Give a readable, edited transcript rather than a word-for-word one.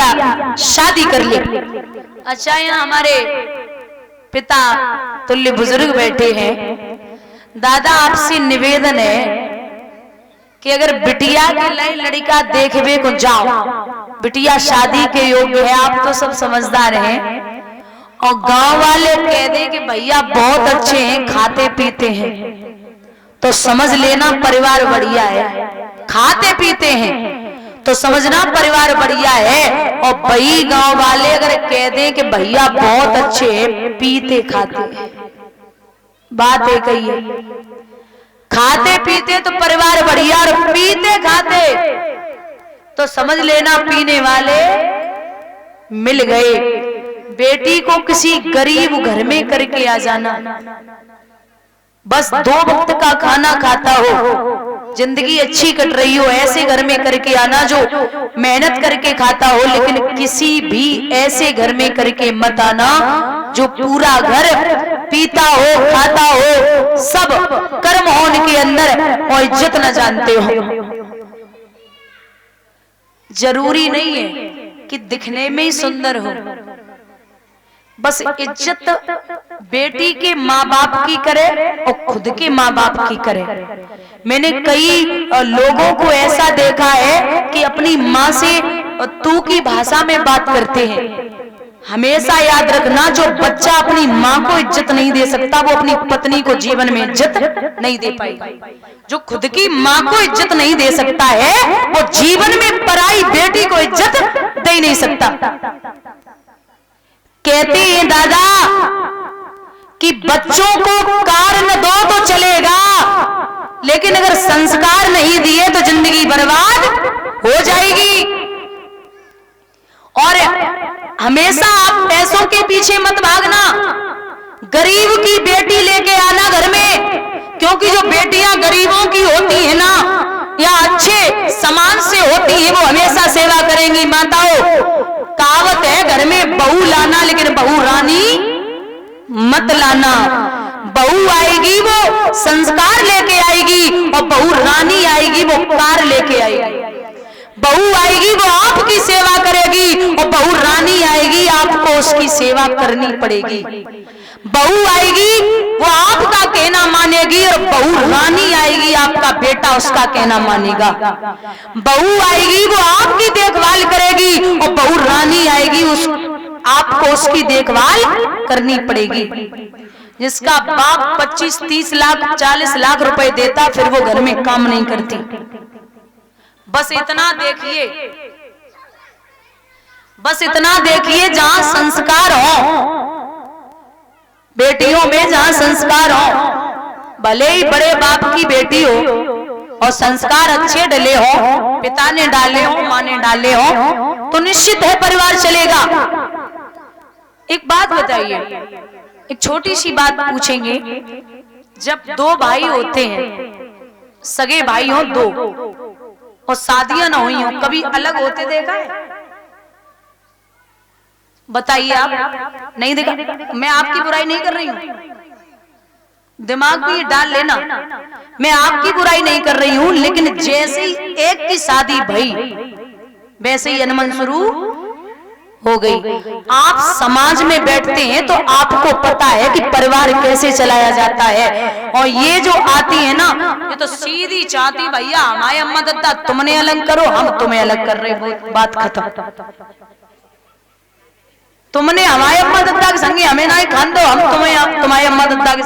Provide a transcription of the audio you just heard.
बिटिया शादी कर ली। अच्छा, यहाँ हमारे पिता तुल्य बुजुर्ग बैठे हैं। दादा आपसे निवेदन है कि अगर बिटिया के लिए लड़का देखबे को जाओ, बिटिया शादी के योग्य है, आप तो सब समझदार हैं, और गांव वाले कह दे कि भैया बहुत अच्छे हैं, खाते पीते हैं, तो समझ लेना परिवार बढ़िया है। खाते पीते हैं तो समझना परिवार बढ़िया है। और भाई गांव वाले अगर कह दें कि भैया बहुत अच्छे हैं, पीते खाते, बात एक ही है। खाते पीते तो परिवार बढ़िया, और पीते खाते तो समझ लेना पीने वाले मिल गए। बेटी को किसी गरीब घर में करके आ जाना, बस 2 वक्त का खाना खाता हो, जिंदगी अच्छी कट रही हो, ऐसे घर में करके आना जो मेहनत करके खाता हो। लेकिन किसी भी ऐसे घर में करके मत आना जो पूरा घर पीता हो, खाता हो, सब कर्म होने के अंदर और इज्जत न जानते हो। जरूरी नहीं है कि दिखने में ही सुंदर हो, बस इज्जत बेटी के माँ बाप की करे और खुद के माँ बाप की करे। मैंने कई लोगों को ऐसा देखा है कि अपनी माँ से तू की भाषा में बात करते हैं। हमेशा याद रखना, जो बच्चा अपनी माँ को इज्जत नहीं दे सकता, वो अपनी पत्नी को जीवन में इज्जत नहीं दे पाई। जो खुद की माँ को इज्जत नहीं दे सकता है, वो जीवन में पराई बेटी को इज्जत दे ही नहीं सकता। कहते हैं दादा कि बच्चों को कारण दो तो चलेगा, लेकिन अगर संस्कार नहीं दिए तो जिंदगी बर्बाद हो जाएगी। और हमेशा आप पैसों के पीछे मत भागना, गरीब की बेटी लेके आना घर में, क्योंकि जो बेटियां गरीबों की होती है ना, या अच्छे समाज से होती है, वो हमेशा सेवा करेंगी। माताओं, कहावत है घर में बहू लाना, लेकिन बहू रानी मत लाना। बहू आएगी वो संस्कार लेके आएगी, और बहू रानी आएगी वो कार लेके आएगी। बहू आएगी वो आपकी सेवा करेगी, और बहू रानी आएगी आपको उसकी सेवा करनी पड़ेगी। बहू आएगी वो आपका कहना मानेगी, और बहू रानी आएगी आपका बेटा उसका कहना मानेगा। बहू आएगी वो आपकी देखभाल करेगी, और बहू रानी आएगी आपको उसकी देखभाल करनी पड़ेगी। जिसका बाप 25-30 लाख 40 लाख रुपए देता, फिर वो घर में काम नहीं करती। बस इतना देखिए, बस इतना देखिए, जहां संस्कार हो बेटियों में, जहां संस्कार हो, भले ही बड़े बाप की बेटी हो और संस्कार अच्छे डले हो, पिता ने डाले हो, माँ ने डाले हो, तो निश्चित है परिवार चलेगा। एक बात बताइए, एक छोटी सी बात पूछेंगे। जब 2 भाई होते हैं, सगे भाई हो 2, और शादियां ना हुई हो, कभी अलग होते देखा है? बताइए आप, नहीं देखा? मैं आपकी बुराई नहीं कर रही हूं, दिमाग में ये डाल लेना, मैं आपकी बुराई नहीं कर रही हूं, लेकिन जैसे ही एक की शादी भई, वैसे ही अनबन शुरू हो गई। आप समाज में बैठते हैं तो आपको पता है कि परिवार कैसे चलाया जाता है। और ये जो आती है ना, ये तो सीधी चाहती भैया हमारे अम्मा दद्दा तुमने अलग करो, हम तुम्हें अलग कर रहे, बात खत्म। तुमने हमारे अम्मा दद्दा के संगे हमें ना खान दो, हम तुम्हें तुम्हारे अम्मा दद्दा के